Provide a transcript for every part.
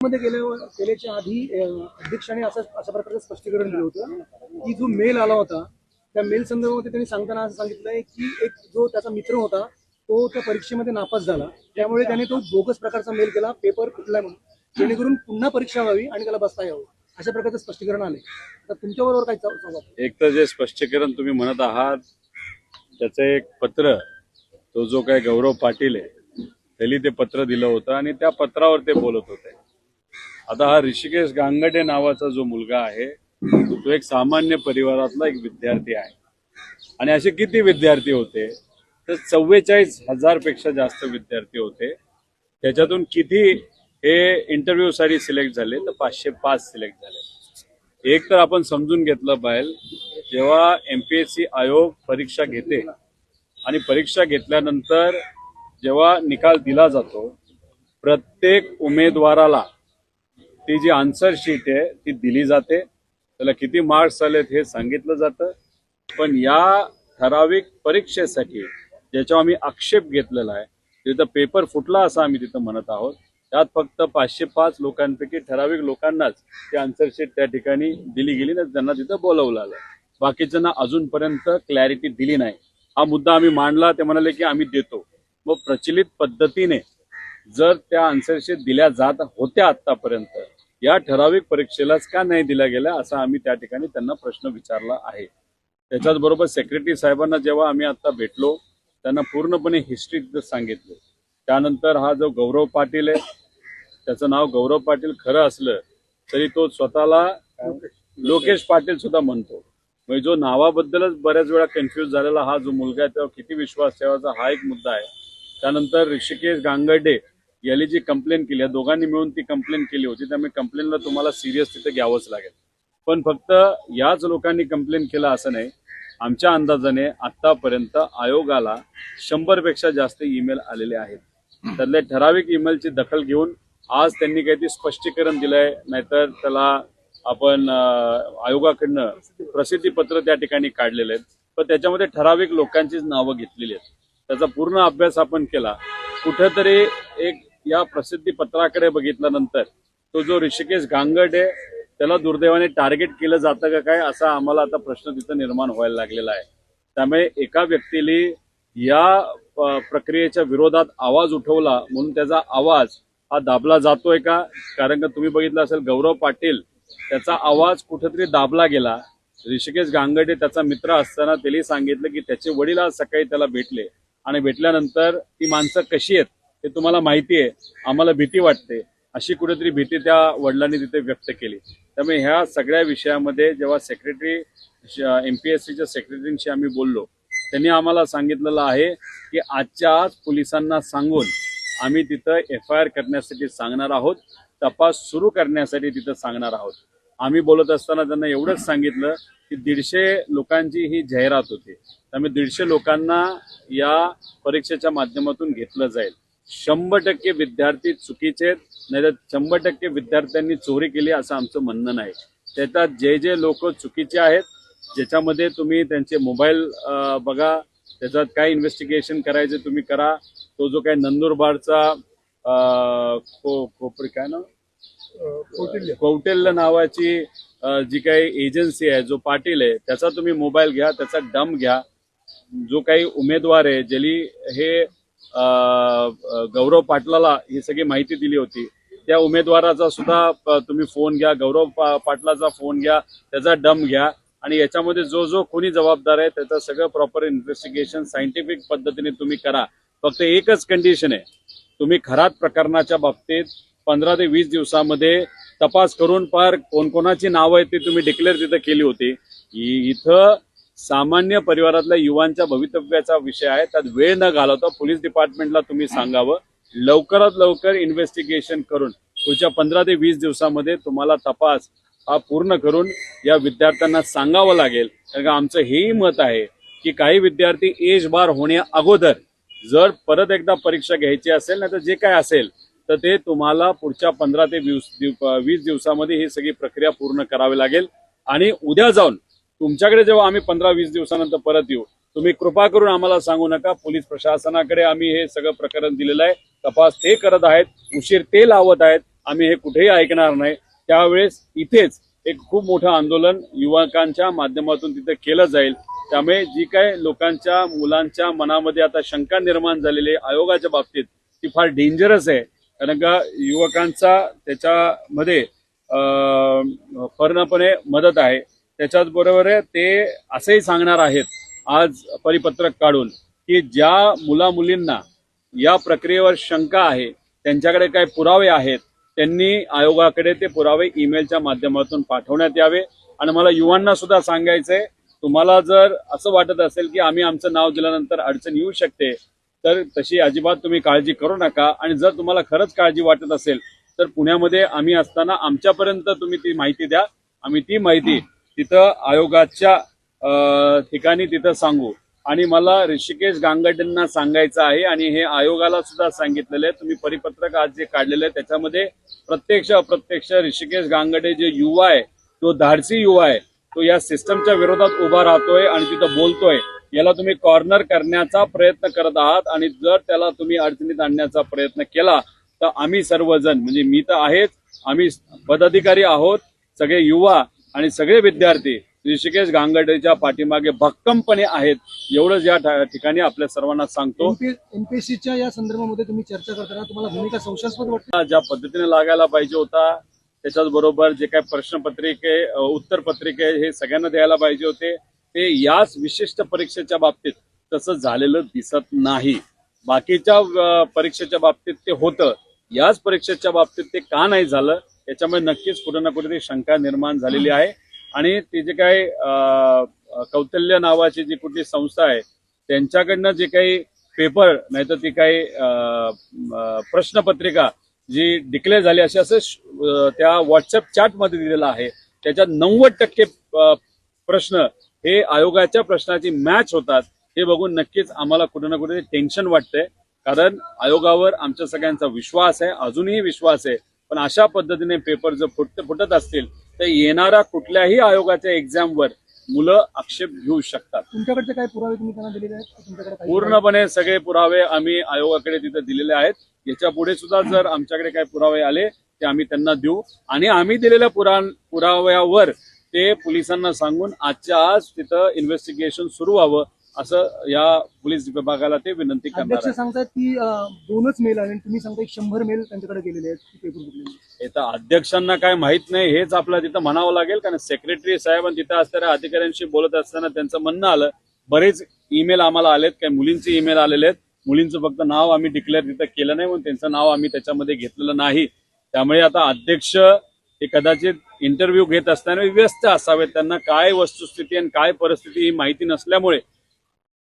मध्ये गेल्याच्या आधी अध्यक्षाने अशा प्रकारचं स्पष्टीकरण दिलं होतं की जो मेल आला होता त्या मेल संदर्भामध्ये त्यांनी सांगताना असं सांगितलंय की एक जो त्याचा मित्र होता तो त्या परीक्षेमध्ये नापास झाला, त्यामुळे त्याने तो बोगस प्रकारचा मेल केला, पेपर फुटला म्हणून, जेणेकरून पुन्हा परीक्षा व्हावी आणि त्याला बसता यावं, अशा प्रकारचं स्पष्टीकरण आले. तर तुमच्याबरोबर काय सांगा? एक तर जे स्पष्टीकरण तुम्ही म्हणत आहात त्याचं एक पत्र, तो जो काय गौरव पाटील आहे त्यांनी ते पत्र दिलं होतं आणि त्या पत्रावर ते बोलत होते. आता हा ऋषिकेश गांगडे नावाचा जो मुलगा आहे तो एक सामान्य परिवारातला एक विद्यार्थी आहे आणि असे किती विद्यार्थी होते तर 44,000 पेक्षा जास्त विद्यार्थी होते. त्याच्यातून किती हे इंटरव्ह्यू साठी सिलेक्ट झाले तर 505 सिलेक्ट झाले. एक तर आपण समजून घेतलं पाहिजे, जेव्हा MPSC आयोग परीक्षा घेते आणि परीक्षा घेतल्यानंतर जेव्हा निकाल दिला जातो, प्रत्येक उमेदवाराला ती जी आन्सर शीट आहे ती दिली जाते, त्याला किती मार्क्स आलेत हे सांगितलं जातं. पण या ठराविक परीक्षेसाठी ज्याच्यावर आम्ही आक्षेप घेतलेला आहे, तिथं पेपर फुटला असं आम्ही तिथं म्हणत आहोत, त्यात फक्त 505 लोकांपैकी ठराविक लोकांनाच ती आन्सर शीट त्या ठिकाणी दिली गेली ना, त्यांना तिथं बोलवलं आलं. बाकीच्यांना अजूनपर्यंत क्लॅरिटी दिली नाही. हा मुद्दा आम्ही मांडला, ते म्हणाले की आम्ही देतो. मग प्रचलित पद्धतीने जर त्या आन्सर शीट दिल्या जात होत्या आतापर्यंत, या ठराविक परीक्षेलाच का नाही दिल्या गेल्या असा आम्ही त्या ठिकाणी त्यांना प्रश्न विचारला आहे. त्याच्याच बरोबर सेक्रेटरी साहेबांना जेव्हा आम्ही आता भेटलो त्यांना पूर्णपणे हिस्ट्री सांगितली. त्यानंतर हा जो गौरव पाटील आहे, त्याचं नाव गौरव पाटील खरं असलं तरी तो स्वतःला लोकेश पाटील सुद्धा म्हणतो. म्हणजे जो नावाबद्दलच बऱ्याच वेळा कन्फ्यूज झालेला हा जो मुलगा आहे तेव्हा किती विश्वास ठेवायचा हा एक मुद्दा आहे. त्यानंतर ऋषिकेश गांगडे यांनी जी कंप्लेंट केली, दोघांनी मिळून ती कंप्लेंट केली होती, त्यामुळे कंप्लेंटला तुम्हाला सिरियस तिथे घ्यावंच लागेल. पण फक्त याच लोकांनी कंप्लेंट केलं असं नाही. आमच्या अंदाजाने आतापर्यंत आयोगाला 100 पेक्षा जास्त ईमेल आलेले आहेत. त्यातल्या ठराविक ईमेलची दखल घेऊन आज त्यांनी काही स्पष्टीकरण दिलंय, नाहीतर त्याला आपण आयोगाकडनं प्रसिद्धीपत्र त्या ठिकाणी काढलेले आहेत. पण त्याच्यामध्ये ठराविक लोकांचीच नावं घेतलेली आहेत. त्याचा पूर्ण अभ्यास आपण केला. कुठेतरी एक या प्रसिद्धी पत्राकडे बघितल्यानंतर तो जो ऋषिकेश गांगडे त्याला दुर्दैवाने टार्गेट केलं जातं का काय असा आम्हाला आता प्रश्न तिथं निर्माण व्हायला लागलेला आहे. त्यामुळे एका व्यक्तीने या प्रक्रियेच्या विरोधात आवाज उठवला म्हणून त्याचा आवाज हा दाबला जातोय का? कारण का तुम्ही बघितलं असेल गौरव पाटील त्याचा आवाज कुठेतरी दाबला गेला. ऋषिकेश गांगडे त्याचा मित्र असताना त्यांनी सांगितलं की त्याचे वडील आज सकाळी त्याला भेटले आणि भेटल्यानंतर ती माणसं कशी आहेत हे तुम्हाला माहिती आहे, आम्हाला भीती वाटते, अशी कुठेतरी भीती त्या वडिलांनी तिथे व्यक्त केली. त्यामुळे ह्या सगळ्या विषयामध्ये जेव्हा सेक्रेटरी MPSCच्या सेक्रेटरींशी आम्ही बोललो, त्यांनी आम्हाला सांगितलेलं आहे की आजच्या आज पोलिसांना सांगून आम्ही तिथं FIR करण्यासाठी सांगणार आहोत, तपास सुरू करण्यासाठी तिथं सांगणार आहोत. आम्ही बोलत असताना त्यांना एवढंच सांगितलं की 150 लोकांची ही जाहिरात होती, त्यामुळे 150 लोकांना या परीक्षेच्या माध्यमातून घेतलं जाईल. 100% विद्यार्थी चुकीचे आहेत, नाहीतर 100% विद्यार्थ्यांनी चोरी केली असं आमचं म्हणणं नाही. त्याच्यात जे लोक चुकीचे आहेत, ज्याच्यामध्ये तुम्ही त्यांचे मोबाईल बघा, त्याच्यात काय इन्व्हेस्टिगेशन करायचे तुम्ही करा. तो जो काही नंदुरबारचा काय ना कौटिल्य नावाची जी काही एजन्सी आहे, जो पाटील आहे, त्याचा तुम्ही मोबाईल घ्या, त्याचा डंप घ्या. जो काही उमेदवार आहे ज्यांनी हे गौरव पाटलाला ही सगळी माहिती दिली होती, त्या उमेदवाराचा सुद्धा तुम्ही फोन घ्या, गौरव पाटलाचा फोन घ्या, त्याचा डंप घ्या आणि याच्यामध्ये जो कोणी जबाबदार आहे त्याचं सगळं प्रॉपर इन्व्हेस्टिगेशन सायंटिफिक पद्धतीने तुम्ही करा. फक्त एकच कंडिशन आहे, तुम्ही खरात प्रकरणाच्या बाबतीत 15 ते 20 दिवसामध्ये तपास करून पार कोणकोणाची नावं आहेत ते तुम्ही डिक्लेअर तिथं केली होती. इथं सामान्य परिवारातल्या युवांच्या भवितव्याचा विषय आहे, त्यात वेळ न घालवता पोलीस डिपार्टमेंटला तुम्ही सांगावं लवकरात लवकर इन्व्हेस्टिगेशन करून पुढच्या 15 ते 20 दिवसामध्ये तुम्हाला तपास हा पूर्ण करून या विद्यार्थ्यांना सांगावं लागेल. कारण का आमचं हेही मत आहे की काही विद्यार्थी एज बार होण्या अगोदर जर परत एकदा परीक्षा घ्यायची असेल ना, तर जे काय असेल तर ते तुम्हाला पुढच्या 15 ते 20 दिवसामध्ये ही सगळी प्रक्रिया पूर्ण करावी लागेल. आणि उद्या जाऊन तुमच्याकडे जेव्हा आम्ही 15-20 दिवसानंतर परत येऊ, तुम्ही कृपा करून आम्हाला सांगू नका. पोलीस प्रशासनाकडे आम्ही हे सगळं प्रकरण दिलेलं आहे, तपास ते करत आहेत, उशीर ते लावत आहेत. आम्ही हे कुठेही ऐकणार नाही. त्यावेळेस इथेच एक खूप मोठं आंदोलन युवकांच्या माध्यमातून तिथे केलं जाईल. त्यामुळे जी काय लोकांच्या मुलांच्या मनामध्ये आता शंका निर्माण झालेली आहे आयोगाच्या बाबतीत ती फार डेंजरस आहे. कारण का युवकांचा त्याच्यामध्ये पूर्णपणे मदत आहे. त्याच्याच बरोबर ते असंही सांगणार आहेत आज परिपत्रक काढून की ज्या मुला-मुलींना या प्रक्रियेवर शंका आहे त्यांच्याकडे काय पुरावे आहेत त्यांनी आयोगाकडे ते पुरावे ईमेलच्या माध्यमातून पाठवण्यात यावे. आणि मला युवांना सुद्धा सांगायचंय, तुम्हाला जर असं वाटत असेल की आम्ही आमचं नाव दिल्यानंतर अडचण येऊ शकते तर तशी अजिबात तुम्ही काळजी करू नका. आणि जर तुम्हाला खरंच काळजी वाटत असेल तर पुण्यामध्ये आम्ही असताना आमच्यापर्यंत तुम्ही ती माहिती द्या. आम्ही ती माहिती तिथं आयोगाच्या ठिकाणी तिथं सांगू. आणि मला ऋषिकेश गांगडेंना सांगायचं आहे आणि हे आयोगाला सुद्धा सांगितलेलं आहे, तुम्ही परिपत्रक आज जे काढलेलं आहे त्याच्यामध्ये प्रत्यक्ष अप्रत्यक्ष ऋषिकेश गांगडे जे युवा आहे तो धाडसी युवा आहे, तो या सिस्टमच्या विरोधात उभा राहतोय आणि तिथं बोलतोय. याला तुम्ही कॉर्नर करण्याचा प्रयत्न करत आहात आणि जर त्याला तुम्ही अडचणीत आणण्याचा प्रयत्न केला तर आम्ही सर्वजण म्हणजे मी तर आहेच, आम्ही पदाधिकारी आहोत, सगळे युवा आणि सगळे विद्यार्थी ऋषिकेश गांगडेच्या पाठीमागे भक्कमपणे आहेत. एवढंच या ठिकाणी आपल्या सर्वांना सांगतो. एमपीएससीच्या या संदर्भामध्ये तुम्ही चर्चा करताना तुम्हाला भूमिका संशयास्पद वाटते? ज्या पद्धतीने लागायला पाहिजे होता त्याच्याच बरोबर जे काही प्रश्नपत्रिके उत्तरपत्रिके हे सगळ्यांना द्यायला पाहिजे होते ते याच विशिष्ट परीक्षेच्या बाबतीत तसं झालेलं दिसत नाही. बाकीच्या परीक्षेच्या बाबतीत ते होतं, याच परीक्षेच्या बाबतीत ते का नाही झालं याच्यामुळे नक्कीच कुठे ना कुठेतरी शंका निर्माण झालेली आहे. आणि ती जे काही कौतल्य नावाची जी कुठली संस्था आहे त्यांच्याकडनं जे काही पेपर नाही तर ती काही प्रश्नपत्रिका जी डिक्लेअर झाली असं त्या व्हॉट्सअप चॅटमध्ये दिलेलं आहे. त्याच्यात 90% प्रश्न हे आयोगाच्या प्रश्नाची मॅच होतात. हे बघून नक्कीच आम्हाला कुठे ना कुठे टेन्शन वाटतंय. कारण आयोगावर आमच्या सगळ्यांचा विश्वास आहे, अजूनही विश्वास आहे. पण अशा पद्धतीने पेपर जर फुटत असतील तर येणाऱ्या कुठल्याही आयोगाच्या एक्झामवर मुलं आक्षेप घेऊ शकतात. तुमच्याकडचे काही पुरावे तुम्ही त्यांना दिलेले आहेत? तुमच्याकडे काही पूर्णपणे सगळे पुरावे आम्ही आयोगाकडे तिथे दिलेले आहेत. याच्या पुढे सुद्धा जर आमच्याकडे काही पुरावे आले ते आम्ही त्यांना देऊ. आणि आम्ही दिलेल्या पुराव्यावर ते पोलिसांना सांगून आजच्या आज तिथं इन्व्हेस्टिगेशन सुरू व्हावं असं या पोलीस विभागाला ते विनंती करणार अध्यक्ष आहे. सांगतात की 2च मेल आले आणि तुम्ही सांगता 100 मेल त्यांच्याकडे गेलेले आहेत की पेपर फुटलेले. हे तर अध्यक्षांना काय माहित नाही हेच आपल्याला तिथं म्हणावं लागेल. कारण सेक्रेटरी साहेब आणि तिथं असणाऱ्या अधिकाऱ्यांशी बोलत असताना त्यांचं म्हणणं आलं बरेच ईमेल आम्हाला आलेत, काही मुलींचे ईमेल आलेले आहेत. मुलींचं फक्त नाव आम्ही डिक्लेअर तिथं केलं नाही म्हणून त्यांचं नाव आम्ही त्याच्यामध्ये घेतलेलं नाही. त्यामुळे आता अध्यक्ष हे कदाचित इंटरव्ह्यू घेत असताना व्यस्त असावेत. त्यांना काय वस्तुस्थिती आणि काय परिस्थिती ही माहिती नसल्यामुळे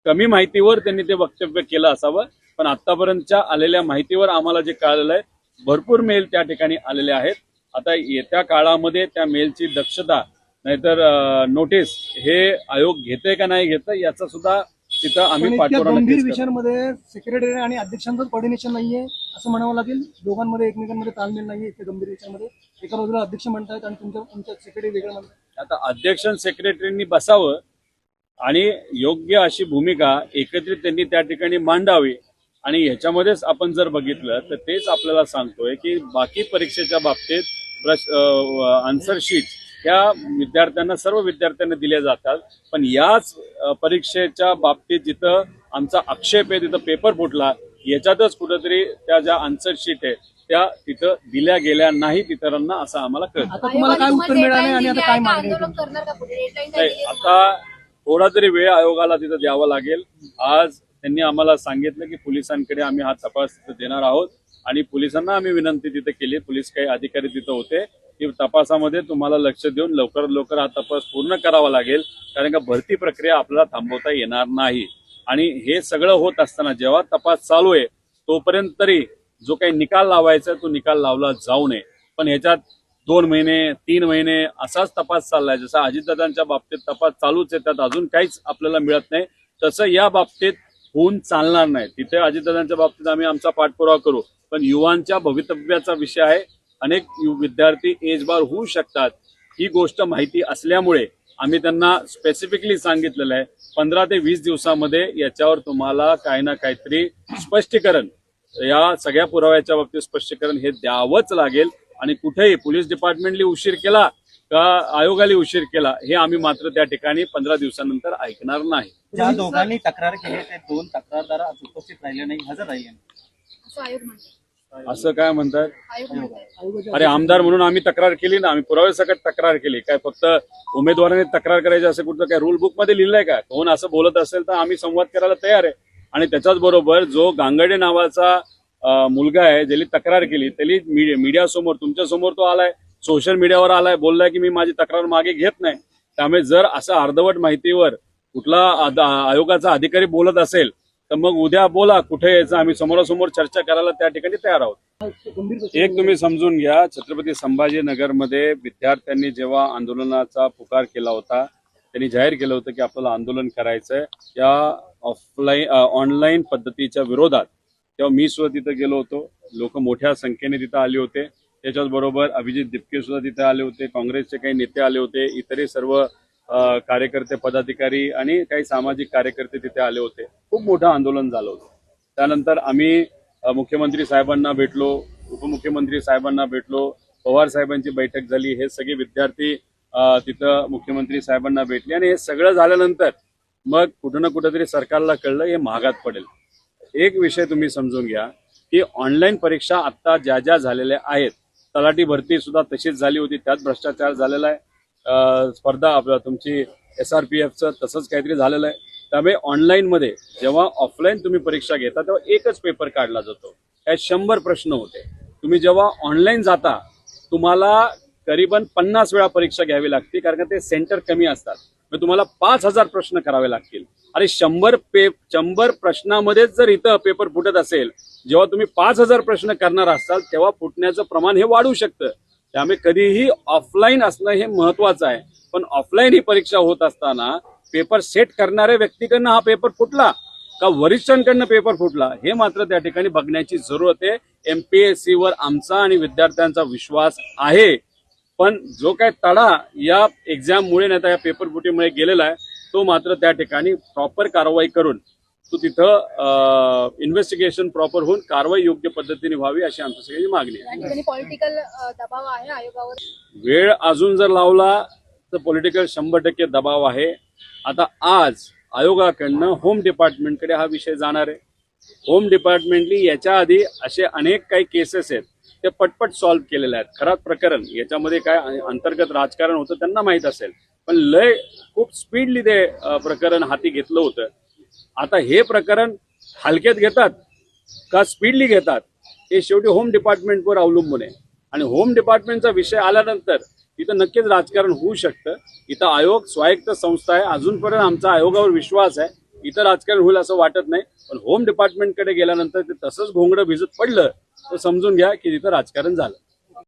कमी माहितीवर त्यांनी ते वक्तव्य केलं असावं. पण आतापर्यंतच्या आलेल्या माहितीवर आम्हाला जे कळलेलं आहे भरपूर मेल त्या ठिकाणी आलेले आहेत. आता येत्या काळामध्ये त्या मेलची दक्षता नाहीतर नोटीस हे आयोग घेतोय का नाही घेत याचा सुद्धा तिथं आम्ही पाठपुरावा गंभीर नक्कीच करू. विषयांमध्ये सेक्रेटरी आणि अध्यक्षांचं कोऑर्डिनेशन नाहीये असं म्हणावं लागेल. दोघांमध्ये एकमेकांमध्ये ताळमेळ नाहीये इतक्या गंभीर विषयांमध्ये. एका बाजूला अध्यक्ष म्हणतायत आणि तुमच्या सेक्रेटरी वेगळं म्हणतात. आता अध्यक्ष सेक्रेटरींनी बसावं आणि योग्य अशी भूमिका एकत्रित त्यांनी त्या ठिकाणी मांडावी. आणि ह्याच्यामध्येच आपण जर बघितलं तर तेच आपल्याला सांगतोय की बाकी परीक्षेच्या बाबतीत आन्सर शीट त्या विद्यार्थ्यांना सर्व विद्यार्थ्यांना दिल्या जातात. पण याच परीक्षेच्या बाबतीत जिथं आमचा आक्षेप आहे तिथं पेपर फुटला याच्यातच कुठेतरी त्या ज्या आन्सर शीट आहे त्या तिथं दिल्या गेल्या नाहीत इतरांना असं आम्हाला कळतं. आता तुम्हाला काय उत्तर मिळालं आणि आता काय मागणी आहे तुमची? नाही, आता थोडा तरी वेळ आयोगाला तिथं द्यावा लागेल. आज त्यांनी आम्हाला सांगितलं की पोलिसांकडे आम्ही हा तपास तिथं देणार आहोत आणि पोलिसांना आम्ही विनंती तिथे केली. पोलीस काही अधिकारी तिथं होते की तपासामध्ये तुम्हाला लक्ष देऊन लवकरात लवकर हा तपास पूर्ण करावा लागेल. कारण का भरती प्रक्रिया आपल्याला थांबवता येणार नाही. आणि हे सगळं होत असताना जेव्हा तपास चालू आहे तोपर्यंत तरी जो काही निकाल लावायचा तो निकाल लावला जाऊ नये. पण ह्याच्यात 2 महिने 3 महिने असाच तपास चाललाय. जसं अजितदादांच्या बाबतीत तपास चालूच आहे त्यात अजून काहीच आपल्याला मिळत नाही तसं या बाबतीत होऊन चालणार नाही. तिथे अजितदादांच्या बाबतीत आम्ही आमचा पाठपुरावा करू. पण युवांच्या भवितव्याचा विषय आहे. अनेक विद्यार्थी एज बार होऊ शकतात ही गोष्ट माहिती असल्यामुळे आम्ही त्यांना स्पेसिफिकली सांगितलेलं आहे 15 ते 20 दिवसामध्ये याच्यावर तुम्हाला काही ना काहीतरी स्पष्टीकरण या सगळ्या पुराव्याच्या बाबतीत स्पष्टीकरण हे द्यावंच लागेल आणि कुठेही पोलीस डिपार्टमेंटली उशीर केला का आयोगाला उशीर केला हे आम्ही मात्र त्या ठिकाणी 15 दिवसानंतर ऐकणार नाही. ज्या दोघांनी तक्रार केली ते दोन तक्रारदार आज उपस्थित राहिले नाही, हजर राहिले नाही. असं आयोग म्हणतो. असं काय म्हणतात? आयोग म्हणतो. अरे आमदार म्हणून आम्ही तक्रार केली ना, आम्ही पुराव्यासकट तक्रार केली. काय फक्त उमेदवाराने तक्रार करायची असं कुठं काय रूल बुक मध्ये लिहिलंय का? कोण असं बोलत असेल तर आम्ही संवाद करायला तयार आहे. आणि त्याच्याच बरोबर जो गांगडे नावाचा मुलगा आहे ज्याने तक्रार केली त्याने मीडिया समोर तुमच्या समोर तो आलाय, सोशल मीडियावर आलाय, बोललाय की मी माझी तक्रार मागे घेत नाही. त्यामुळे जर असं अर्धवट माहितीवर कुठला आयोगाचा अधिकारी बोलत असेल तर मग उद्या बोला, कुठे यायचं, आम्ही समोरासमोर चर्चा करायला त्या ठिकाणी तयार आहोत. एक तुम्ही समजून घ्या, छत्रपती संभाजीनगरमध्ये विद्यार्थ्यांनी जेव्हा आंदोलनाचा पुकार केला होता त्यांनी जाहीर केलं होतं की आपल्याला आंदोलन करायचंय या ऑनलाईन पद्धतीच्या विरोधात. तेव्हा मी सुद्धा तिथं गेलो होतो, लोक मोठ्या संख्येने तिथं आले होते. त्याच्याचबरोबर अभिजित दिपके सुद्धा तिथे आले होते, काँग्रेसचे काही नेते आले होते, इतरही सर्व कार्यकर्ते पदाधिकारी आणि काही सामाजिक कार्यकर्ते तिथे आले होते. खूप मोठं आंदोलन झालं होतं. त्यानंतर आम्ही मुख्यमंत्री साहेबांना भेटलो, उपमुख्यमंत्री साहेबांना भेटलो, पवार साहेबांची बैठक झाली. हे सगळे विद्यार्थी तिथं मुख्यमंत्री साहेबांना भेटले आणि हे सगळं झाल्यानंतर मग कुठं ना कुठंतरी सरकारला कळलं हे महागात पडेल. एक विषय तुम्ही समजून घ्या की ऑनलाईन परीक्षा आता ज्या ज्या झालेल्या आहेत, तलाठी भरती सुद्धा तशीच झाली होती, त्यात भ्रष्टाचार झालेला आहे. स्पर्धा आपलं तुमची SRPFचं तसंच काहीतरी झालेलं आहे. त्यामुळे ऑनलाईनमध्ये जेव्हा ऑफलाईन तुम्ही परीक्षा घेता तेव्हा एकच पेपर काढला जातो. काय 100 प्रश्न होते. तुम्ही जेव्हा ऑनलाईन जाता तुम्हाला करीबन 50 वेळा परीक्षा घ्यावी लागते, कारण ते सेंटर कमी असतात. मग तुम्हाला 5000 प्रश्न करावे लागतील. अरे 100 प्रश्नामध्येच जर इथं पेपर फुटत असेल, जेव्हा तुम्ही 5000 प्रश्न करणार असाल तेव्हा फुटण्याचं प्रमाण हे वाढू शकतं. त्यामुळे कधीही ऑफलाईन असणं हे महत्वाचं आहे. पण ऑफलाईन ही परीक्षा होत असताना पेपर सेट करणाऱ्या व्यक्तीकडनं हा पेपर फुटला का वरिष्ठांकडनं पेपर फुटला हे मात्र त्या ठिकाणी बघण्याची जरूरत आहे. MPSC वर आमचा आणि विद्यार्थ्यांचा विश्वास आहे, पण जो काय तडा या एक्झाममुळे नाही तर या पेपर फुटीमुळे गेलेला आहे तो मात्र त्या ठिकाणी प्रॉपर कारवाई करून तो तिथं इन्व्हेस्टिगेशन प्रॉपर होऊन कारवाई योग्य पद्धतीने व्हावी अशी आमची सगळी मागणी आहे. या ठिकाणी पॉलिटिकल दबाव आहे आयोगावर. वेळ अजून जर लावला तर पॉलिटिकल 100% दबाव आहे. आता आज आयोगाकडनं होम डिपार्टमेंटकडे हा विषय जाणार आहे. होम डिपार्टमेंटनी याच्या आधी असे अनेक काही केसेस आहेत ते पटपट सॉल्व्ह केलेले आहेत. खरात प्रकरण याच्यामध्ये काय अंतर्गत राजकारण होतं त्यांना माहीत असेल, पण लय खूप स्पीडली ते प्रकरण हाती घेतलं होतं. आता हे प्रकरण हलक्यात घेतात का स्पीडली घेतात हे शेवटी होम डिपार्टमेंटवर अवलंबून आहे. आणि होम डिपार्टमेंटचा विषय आल्यानंतर इथं नक्कीच राजकारण होऊ शकतं. इथं आयोग स्वायत्त संस्था आहे, अजूनपर्यंत आमचा आयोगावर विश्वास आहे. इथं राजकारण होईल असं वाटत नाही, पण होम डिपार्टमेंटकडे गेल्यानंतर ते तसंच घोंगडं भिजत पडलं तर समजून घ्या की तिथं राजकारण झालं.